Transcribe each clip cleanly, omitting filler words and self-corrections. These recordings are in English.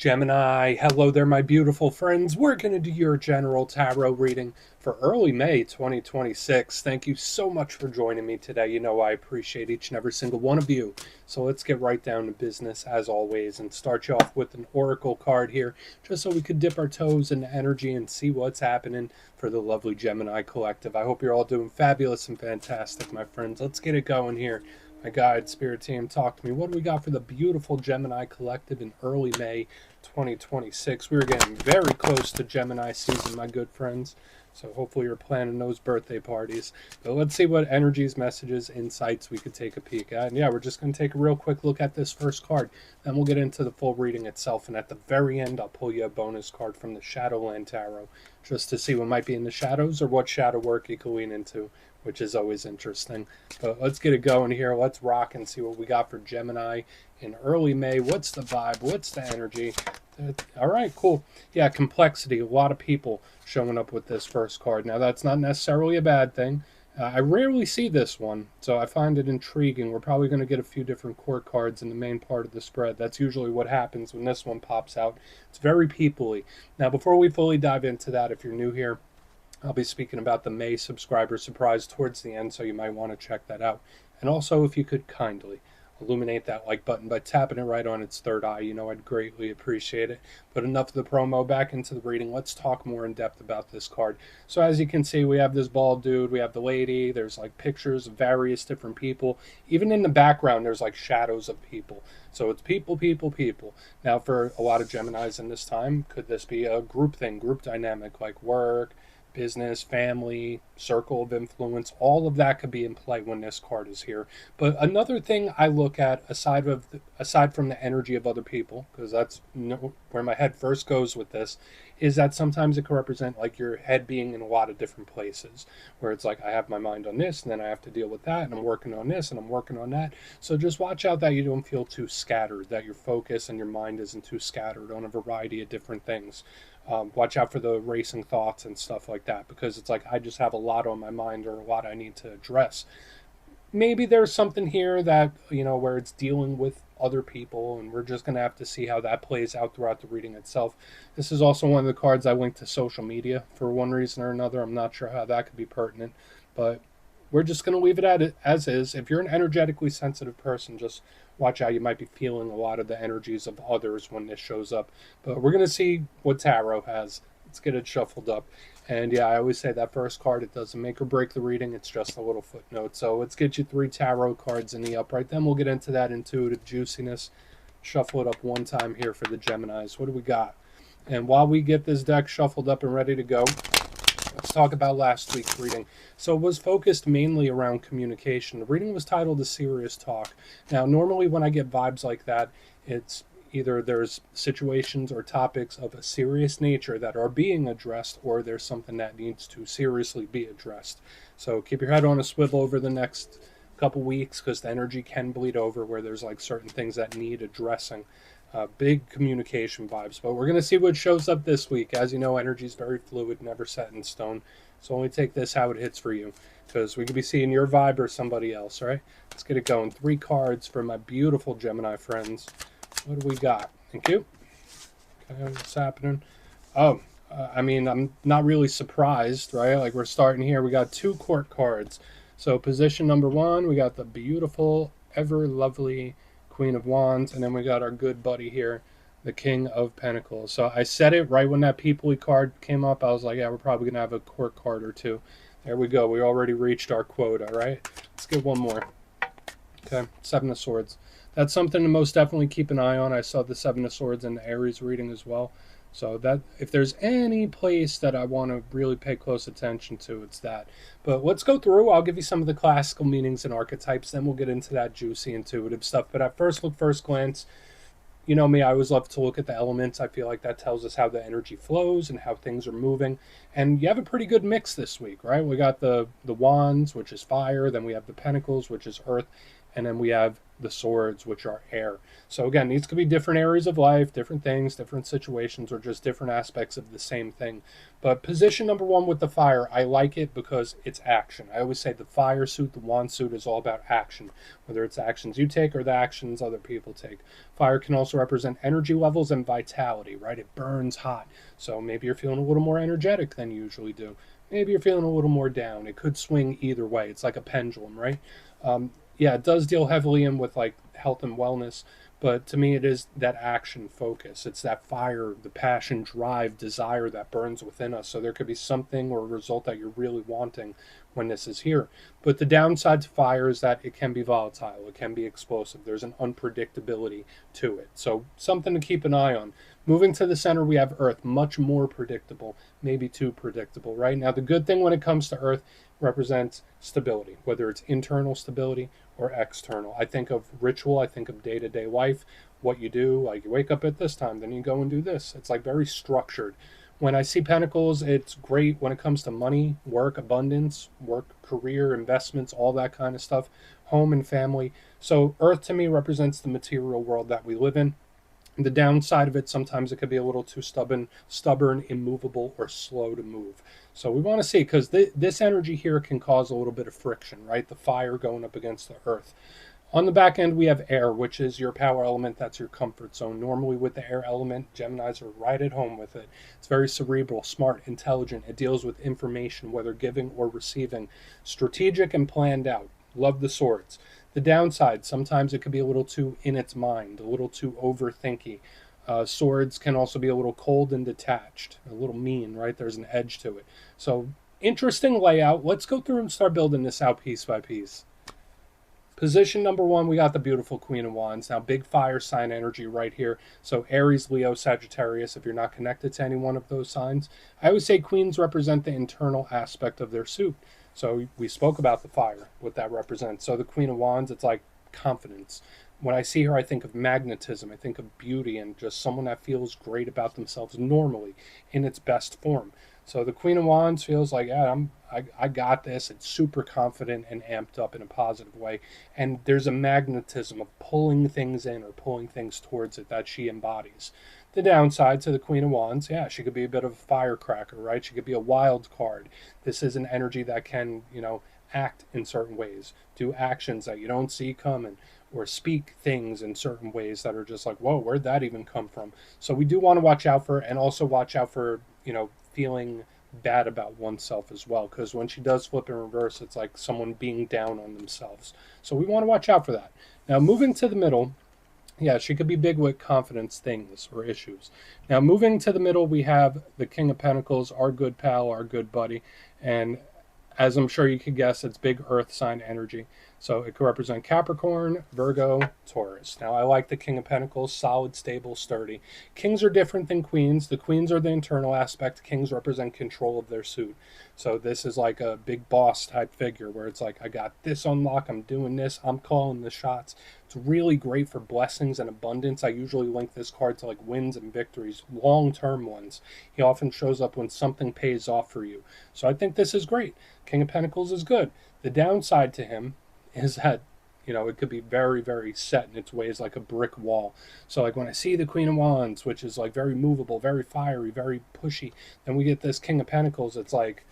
Gemini, hello there, my beautiful friends. We're going to do your general tarot reading for early May 2026. Thank you so much for joining me today. You know, I appreciate each and every single one of you. So let's get right down to business as always and start you off with an oracle card here, just so we could dip our toes into energy and see what's happening for the lovely Gemini collective. I hope you're all doing fabulous and fantastic, my friends. Let's get it going here. My guide, spirit team, talk to me. What do we got for the beautiful Gemini collective in early May 2026? We're getting very close to Gemini season, my good friends. So hopefully you're planning those birthday parties. But let's see what energies, messages, insights we could take a peek at. And yeah, we're just going to take a real quick look at this first card. Then we'll get into the full reading itself. And at the very end, I'll pull you a bonus card from the Shadowland Tarot, just to see what might be in the shadows or what shadow work you can lean into, which is always interesting. But let's get it going here. Let's rock and see what we got for Gemini in early May. What's the vibe? What's the energy? All right, cool. Yeah, complexity. A lot of people showing up with this first card. Now, that's not necessarily a bad thing. I rarely see this one, so I find it intriguing. We're probably going to get a few different court cards in the main part of the spread. That's usually what happens when this one pops out. It's very peoply. Now, before we fully dive into that, if you're new here, I'll be speaking about the May subscriber surprise towards the end, so you might want to check that out. And also, if you could kindly illuminate that like button by tapping it right on its third eye, I'd greatly appreciate it. But enough of the promo, back into the reading. Let's talk more in depth about this card. So as you can see, we have this bald dude, we have the lady, there's like pictures of various different people. Even in the background, there's like shadows of people. So it's people, people, people. Now for a lot of Geminis in this time, could this be a group thing, group dynamic, like work, business, family, circle of influence? All of that could be in play when this card is here. But another thing I look at, aside from the energy of other people, because that's where my head first goes with this, is that sometimes it can represent like your head being in a lot of different places, where it's like I have my mind on this and then I have to deal with that and I'm working on this and I'm working on that. So just watch out that you don't feel too scattered, that your focus and your mind isn't too scattered on a variety of different things. Watch out for the racing thoughts and stuff like that, because it's like I just have a lot on my mind or a lot I need to address. Maybe there's something here that, where it's dealing with other people, and we're just going to have to see how that plays out throughout the reading itself. This is also one of the cards I linked to social media for one reason or another. I'm not sure how that could be pertinent, but we're just going to leave it at it as is. If you're an energetically sensitive person, just watch out. You might be feeling a lot of the energies of others when this shows up. But we're going to see what tarot has. Let's get it shuffled up. And yeah, I always say that first card, it doesn't make or break the reading. It's just a little footnote. So let's get you 3 tarot cards in the upright. Then we'll get into that intuitive juiciness. Shuffle it up one time here for the Geminis. What do we got? And while we get this deck shuffled up and ready to go, let's talk about last week's reading. So it was focused mainly around communication. The reading was titled A Serious Talk. Now, normally when I get vibes like that, it's either there's situations or topics of a serious nature that are being addressed, or there's something that needs to seriously be addressed. So keep your head on a swivel over the next couple weeks, because the energy can bleed over where there's like certain things that need addressing. Big communication vibes. But we're going to see what shows up this week. As you know, energy is very fluid, never set in stone. So only take this how it hits for you, because we could be seeing your vibe or somebody else, right? Let's get it going. 3 cards for my beautiful Gemini friends. What do we got? Thank you. Okay, what's happening? Oh, I'm not really surprised, right? Like, we're starting here. We got 2 court cards. So position number 1, we got the beautiful, ever lovely Queen of Wands, and then we got our good buddy here, the King of Pentacles. So I said it right when that peoply card came up. I was like, yeah, we're probably going to have a court card or 2. There we go. We already reached our quota, right? Let's get one more. Okay, 7 of Swords. That's something to most definitely keep an eye on. I saw the 7 of Swords in the Aries reading as well. So that if there's any place that I want to really pay close attention to, it's that. But let's go through. I'll give you some of the classical meanings and archetypes. Then we'll get into that juicy intuitive stuff. But at first glance, you know me, I always love to look at the elements. I feel like that tells us how the energy flows and how things are moving. And you have a pretty good mix this week, right? We got the wands, which is fire. Then we have the pentacles, which is earth. And then we have the swords, which are air. So again, these could be different areas of life, different things, different situations, or just different aspects of the same thing. But position number one with the fire, I like it because it's action. I always say the fire suit, the wand suit is all about action, whether it's actions you take or the actions other people take. Fire can also represent energy levels and vitality, right? It burns hot. So maybe you're feeling a little more energetic than you usually do. Maybe you're feeling a little more down. It could swing either way. It's like a pendulum, right? Yeah, it does deal heavily in with like health and wellness, but to me, it is that action focus. It's that fire, the passion, drive, desire that burns within us. So there could be something or a result that you're really wanting when this is here. But the downside to fire is that it can be volatile, it can be explosive. There's an unpredictability to it. So something to keep an eye on. Moving to the center, we have Earth, much more predictable, maybe too predictable, right? Now, the good thing when it comes to Earth represents stability, whether it's internal stability or external. I think of ritual, I think of day to day life, what you do, like you wake up at this time, then you go and do this. It's like very structured. When I see pentacles, it's great when it comes to money, work, abundance, work, career, investments, all that kind of stuff, home and family. So, Earth to me represents the material world that we live in. The downside of it, sometimes it could be a little too stubborn, immovable, or slow to move. So we want to see, because this energy here can cause a little bit of friction, right? The fire going up against the earth. On the back end, we have air, which is your power element. That's your comfort zone. Normally, with the air element, Geminis are right at home with it. It's very cerebral, smart, intelligent. It deals with information, whether giving or receiving, strategic and planned out. Love the swords. The downside, sometimes it could be a little too in its mind, a little too overthinky. Swords can also be a little cold and detached, a little mean, right? There's an edge to it. So, interesting layout. Let's go through and start building this out piece by piece. Position number one, we got the beautiful Queen of Wands. Now, big fire sign energy right here. So, Aries, Leo, Sagittarius, if you're not connected to any one of those signs. I always say queens represent the internal aspect of their suit. So, we spoke about the fire, what that represents. So, the Queen of Wands, it's like confidence. When I see her, I think of magnetism. I think of beauty and just someone that feels great about themselves normally in its best form. So the Queen of Wands feels like, yeah, I got this. It's super confident and amped up in a positive way. And there's a magnetism of pulling things in or pulling things towards it that she embodies. The downside to the Queen of Wands, yeah, she could be a bit of a firecracker, right? She could be a wild card. This is an energy that can, act in certain ways, do actions that you don't see coming, or speak things in certain ways that are just like, whoa, where'd that even come from? So we do want to watch out for, and also watch out for, feeling bad about oneself as well, because when she does flip in reverse, it's like someone being down on themselves. So we want to watch out for that. Now, moving to the middle, yeah, she could be big with confidence things or issues. Now, moving to the middle, we have the King of Pentacles, our good pal, our good buddy, and as I'm sure you could guess, it's big earth sign energy. So it could represent Capricorn, Virgo, Taurus. Now, I like the King of Pentacles, solid, stable, sturdy. Kings are different than queens. The queens are the internal aspect. Kings represent control of their suit. So this is like a big boss type figure where it's like, I got this on lock, I'm doing this, I'm calling the shots. It's really great for blessings and abundance. I usually link this card to like wins and victories, long-term ones. He often shows up when something pays off for you. So I think this is great. King of Pentacles is good. The downside to him is that it could be very, very set in its ways, like a brick wall. So like when I see the Queen of Wands, which is like very movable, very fiery, very pushy, then we get this King of Pentacles. It's like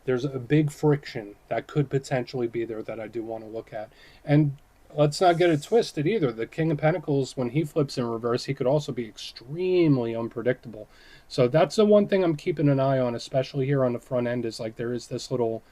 there's a big friction that could potentially be there that I do want to look at. And let's not get it twisted either. The King of Pentacles, when he flips in reverse, he could also be extremely unpredictable. So that's the one thing I'm keeping an eye on, especially here on the front end, is like there is this little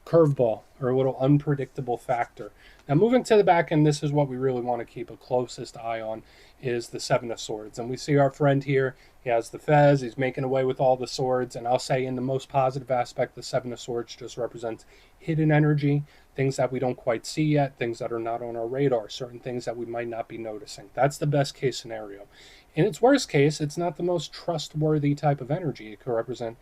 curveball or a little unpredictable factor. Now, moving to the back end, this is what we really want to keep a closest eye on, is the Seven of Swords. And we see our friend here, he has the fez, he's making away with all the swords, and I'll say in the most positive aspect, the Seven of Swords just represents hidden energy, things that we don't quite see yet, things that are not on our radar, certain things that we might not be noticing. That's the best case scenario. In its worst case, it's not the most trustworthy type of energy. It could represent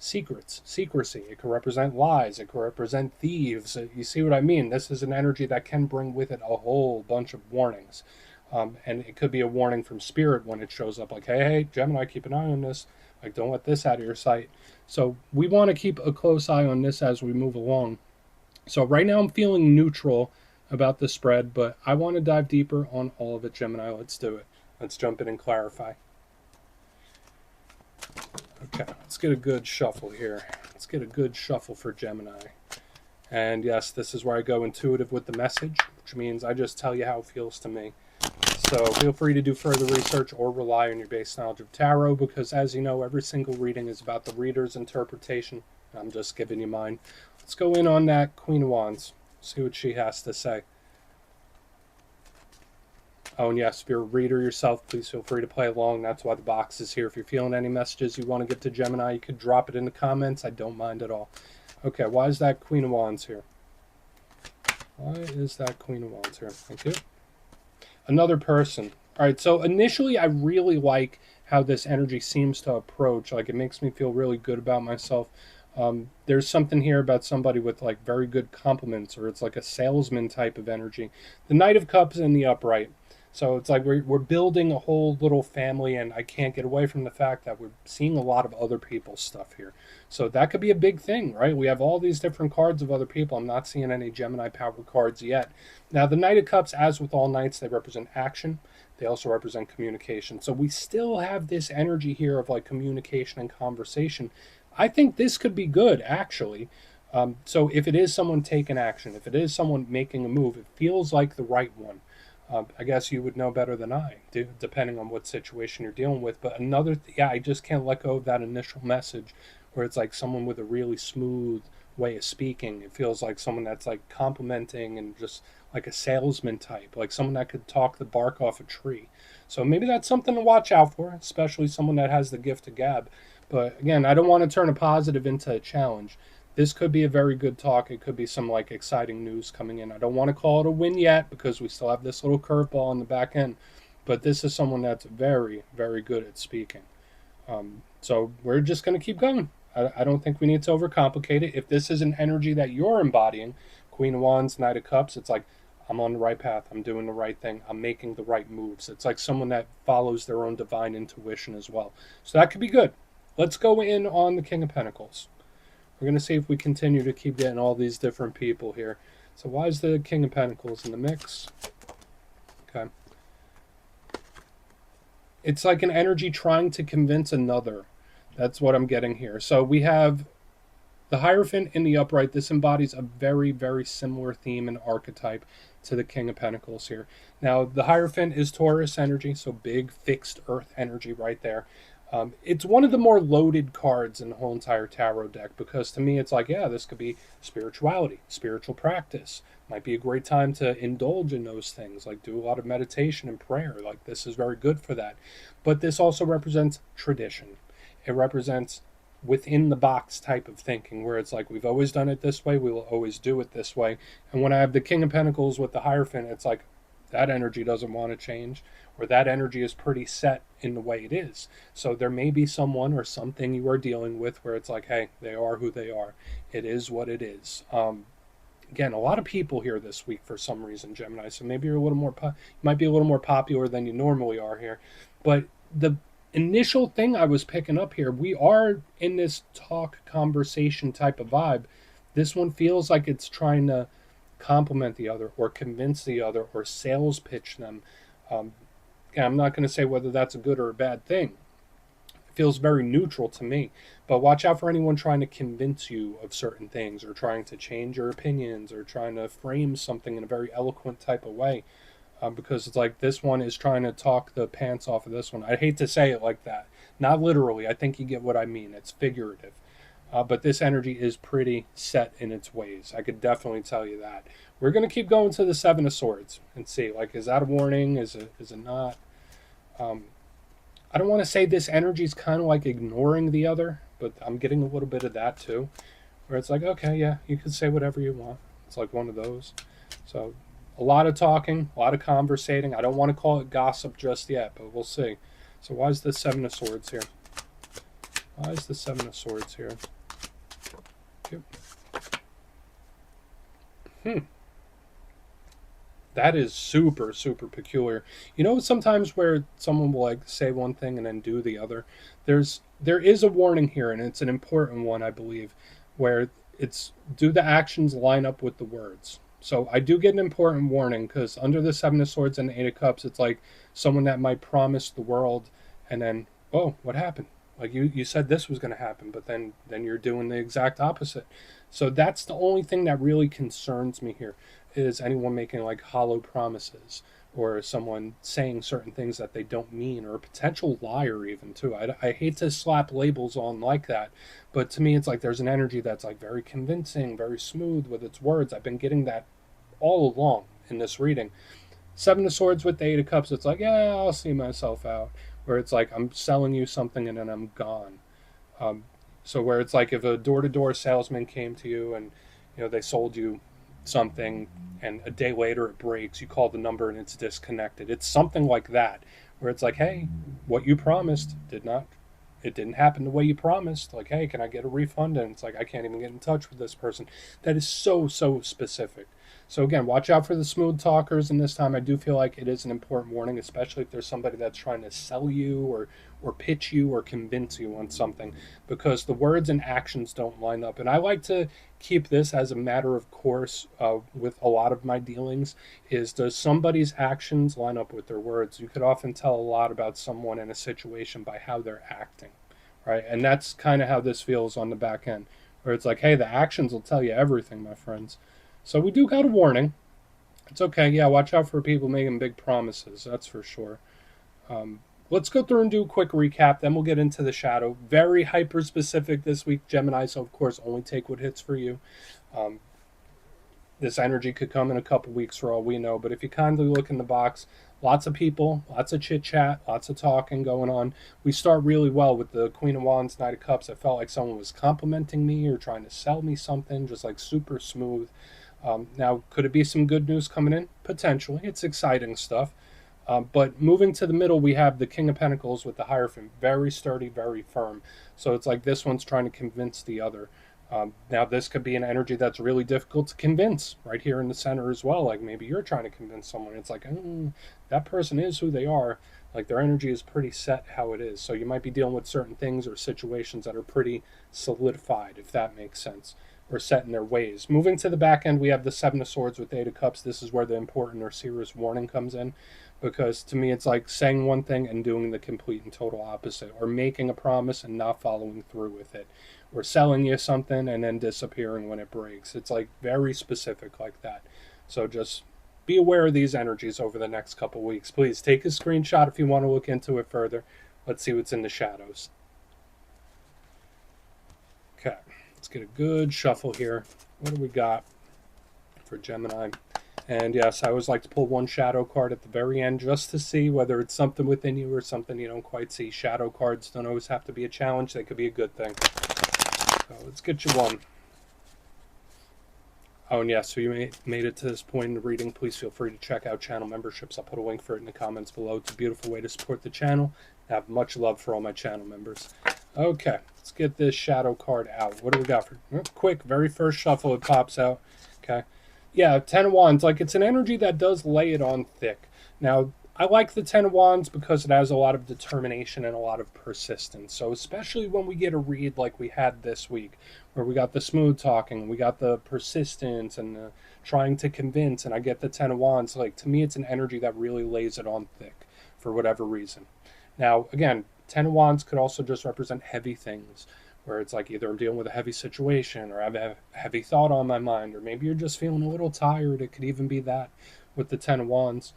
secrets, secrecy. It could represent lies. It could represent thieves. You see what I mean? This is an energy that can bring with it a whole bunch of warnings. And it could be a warning from spirit when it shows up like, hey, Gemini, keep an eye on this. Like, don't let this out of your sight. So we want to keep a close eye on this as we move along. So right now I'm feeling neutral about the spread, but I want to dive deeper on all of it, Gemini. Let's do it. Let's jump in and clarify. Okay, let's get a good shuffle here. Let's get a good shuffle for Gemini. And yes, this is where I go intuitive with the message, which means I just tell you how it feels to me. So feel free to do further research or rely on your base knowledge of tarot, because as you know, every single reading is about the reader's interpretation. I'm just giving you mine. Let's go in on that Queen of Wands, see what she has to say. Oh, and yes, if you're a reader yourself, please feel free to play along. That's why the box is here. If you're feeling any messages you want to get to Gemini, you could drop it in the comments. I don't mind at all. Okay, why is that Queen of Wands here? Why is that Queen of Wands here? Thank you. Another person. All right, so initially I really like how this energy seems to approach. Like, it makes me feel really good about myself. There's something here about somebody with like very good compliments, or it's like a salesman type of energy. The Knight of Cups in the upright. So it's like we're building a whole little family, and I can't get away from the fact that we're seeing a lot of other people's stuff here. So that could be a big thing, right? We have all these different cards of other people. I'm not seeing any Gemini power cards yet. Now, the Knight of Cups, as with all knights, they represent action. They also represent communication. So we still have this energy here of like communication and conversation. I think this could be good, actually. So if it is someone taking action, if it is someone making a move, it feels like the right one. I guess you would know better than I do, depending on what situation you're dealing with. But I just can't let go of that initial message where it's like someone with a really smooth way of speaking. It feels like someone that's like complimenting and just like a salesman type, like someone that could talk the bark off a tree. So maybe that's something to watch out for, especially someone that has the gift of gab. But again, I don't want to turn a positive into a challenge. This could be a very good talk. It could be some like exciting news coming in. I don't want to call it a win yet because we still have this little curveball on the back end. But this is someone that's very, very good at speaking. So we're just going to keep going. I don't think we need to overcomplicate it. If this is an energy that you're embodying, Queen of Wands, Knight of Cups, it's like, I'm on the right path. I'm doing the right thing. I'm making the right moves. It's like someone that follows their own divine intuition as well. So that could be good. Let's go in on the King of Pentacles. We're going to see if we continue to keep getting all these different people here. So why is the King of Pentacles in the mix? Okay. It's like an energy trying to convince another. That's what I'm getting here. So we have the Hierophant in the upright. This embodies a very, very similar theme and archetype to the King of Pentacles here. Now, the Hierophant is Taurus energy, so big, fixed earth energy right there. It's one of the more loaded cards in the whole entire tarot deck, because to me it's like, yeah, this could be spirituality, spiritual practice. Might be a great time to indulge in those things, like do a lot of meditation and prayer. Like, this is very good for that. But this also represents tradition. It represents within the box type of thinking, where it's like, we've always done it this way, we will always do it this way. And when I have the King of Pentacles with the Hierophant, it's like that energy doesn't want to change, or that energy is pretty set in the way it is. So there may be someone or something you are dealing with where it's like, hey, they are who they are. It is what it is. Again, a lot of people here this week for some reason, Gemini. So maybe you're a little more, you might be a little more popular than you normally are here. But the initial thing I was picking up here, we are in this talk conversation type of vibe. This one feels like it's trying to compliment the other or convince the other or sales pitch them. And I'm not going to say whether that's a good or a bad thing. It feels very neutral to me. But watch out for anyone trying to convince you of certain things, or trying to change your opinions, or trying to frame something in a very eloquent type of way. Because it's like this one is trying to talk the pants off of this one. I hate to say it like that. Not literally. I think you get what I mean. It's figurative. But this energy is pretty set in its ways. I could definitely tell you that. We're going to keep going to the Seven of Swords and see, like, is that a warning? Is it not? I don't want to say this energy is kind of like ignoring the other, but I'm getting a little bit of that too, where it's like, okay, yeah, you can say whatever you want. It's like one of those. So a lot of talking, a lot of conversating. I don't want to call it gossip just yet, but we'll see. So why is the Seven of Swords here? Why is the Seven of Swords here? That is super, super peculiar. You know, sometimes where someone will like say one thing and then do the other. There is a warning here, and it's an important one, I believe, where it's, do the actions line up with the words? So I do get an important warning because under the Seven of Swords and the Eight of Cups, it's like someone that might promise the world and then, oh, what happened? Like you said this was going to happen, but then you're doing the exact opposite. So that's the only thing that really concerns me here is anyone making like hollow promises or someone saying certain things that they don't mean or a potential liar even too. I hate to slap labels on like that, but to me it's like there's an energy that's like very convincing, very smooth with its words. I've been getting that all along in this reading. Seven of Swords with the Eight of Cups, it's like, yeah, I'll see myself out. Where it's like I'm selling you something and then I'm gone. Um, so where it's like if a door-to-door salesman came to you and they sold you something and a day later it breaks, you call the number and it's disconnected. It's something like that where it's like, hey, what you promised it didn't happen the way you promised. Like, hey, can I get a refund? And it's like I can't even get in touch with this person. That is so specific. So again, watch out for the smooth talkers. And this time, I do feel like it is an important warning, especially if there's somebody that's trying to sell you or pitch you or convince you on something, because the words and actions don't line up. And I like to keep this as a matter of course with a lot of my dealings. Is does somebody's actions line up with their words? You could often tell a lot about someone in a situation by how they're acting, right? And that's kind of how this feels on the back end, where it's like, hey, the actions will tell you everything, my friends. So we do got a warning. It's okay. Yeah, watch out for people making big promises. That's for sure. Um, let's go through and do a quick recap. Then we'll get into the shadow. Very hyper specific this week, Gemini. So of course, only take what hits for you. Um, this energy could come in a couple weeks for all we know. But if you kindly look in the box, lots of people, lots of chit chat, lots of talking going on. We start really well with the Queen of Wands, Knight of Cups. I felt like someone was complimenting me or trying to sell me something, just like super smooth. Now, could it be some good news coming in? Potentially. It's exciting stuff. But moving to the middle, we have the King of Pentacles with the Hierophant. Very sturdy, very firm. So it's like this one's trying to convince the other. Now, this could be an energy that's really difficult to convince right here in the center as well. Like maybe you're trying to convince someone. It's like, that person is who they are. Like their energy is pretty set how it is. So you might be dealing with certain things or situations that are pretty solidified, if that makes sense, or set in their ways. Moving to the back end, we have the Seven of Swords with the Eight of Cups. This is where the important or serious warning comes in, because to me it's like saying one thing and doing the complete and total opposite, or making a promise and not following through with it, or selling you something and then disappearing when it breaks. It's like very specific like that. So just be aware of these energies over the next couple weeks. Please take a screenshot if you want to look into it further. Let's see what's in the shadows. Okay, let's get a good shuffle here. What do we got for Gemini? And yes, I always like to pull one shadow card at the very end just to see whether it's something within you or something you don't quite see. Shadow cards don't always have to be a challenge. They could be a good thing. So let's get you one. Oh, and yes, so you made it to this point in the reading. Please feel free to check out channel memberships. I'll put a link for it in the comments below. It's a beautiful way to support the channel. I have much love for all my channel members. Okay, let's get this shadow card out. What do we got for quick, very first shuffle it pops out. Okay. Yeah, Ten of Wands, like it's an energy that does lay it on thick. Now, I like the Ten of Wands because it has a lot of determination and a lot of persistence. So especially when we get a read like we had this week, where we got the smooth talking, we got the persistence and the trying to convince, and I get the Ten of Wands, like to me it's an energy that really lays it on thick for whatever reason. Now, again, Ten of Wands could also just represent heavy things, where it's like either I'm dealing with a heavy situation or I have a heavy thought on my mind, or maybe you're just feeling a little tired. It could even be that with the Ten of Wands.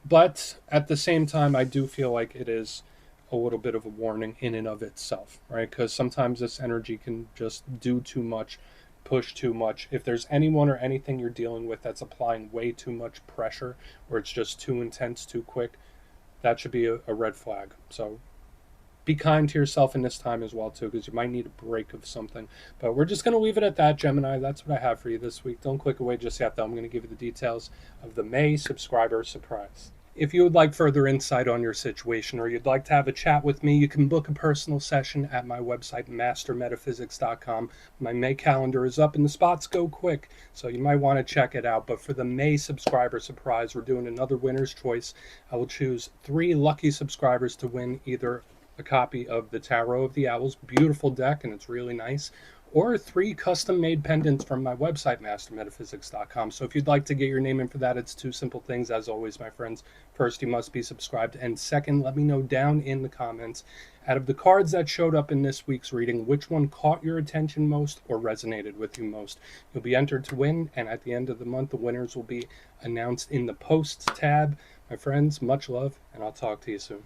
But at the same time, I do feel like it is a little bit of a warning in and of itself, right? Because sometimes this energy can just do too much, push too much. If there's anyone or anything you're dealing with that's applying way too much pressure, or it's just too intense, too quick, that should be a red flag. So be kind to yourself in this time as well, too, because you might need a break of something. But we're just going to leave it at that, Gemini. That's what I have for you this week. Don't click away just yet, though. I'm going to give you the details of the May subscriber surprise. If you would like further insight on your situation, or you'd like to have a chat with me, you can book a personal session at my website, mastermetaphysics.com. My May calendar is up and the spots go quick, so you might want to check it out. But for the May subscriber surprise, we're doing another winner's choice. I will choose 3 lucky subscribers to win either a copy of the Tarot of the Owls, beautiful deck, and it's really nice, or 3 custom made pendants from my website, mastermetaphysics.com. So if you'd like to get your name in for that, it's 2 simple things, as always, my friends. First, you must be subscribed, and second, let me know down in the comments, out of the cards that showed up in this week's reading, which one caught your attention most or resonated with you most. You'll be entered to win, and at the end of the month, the winners will be announced in the posts tab. My friends, much love, and I'll talk to you soon.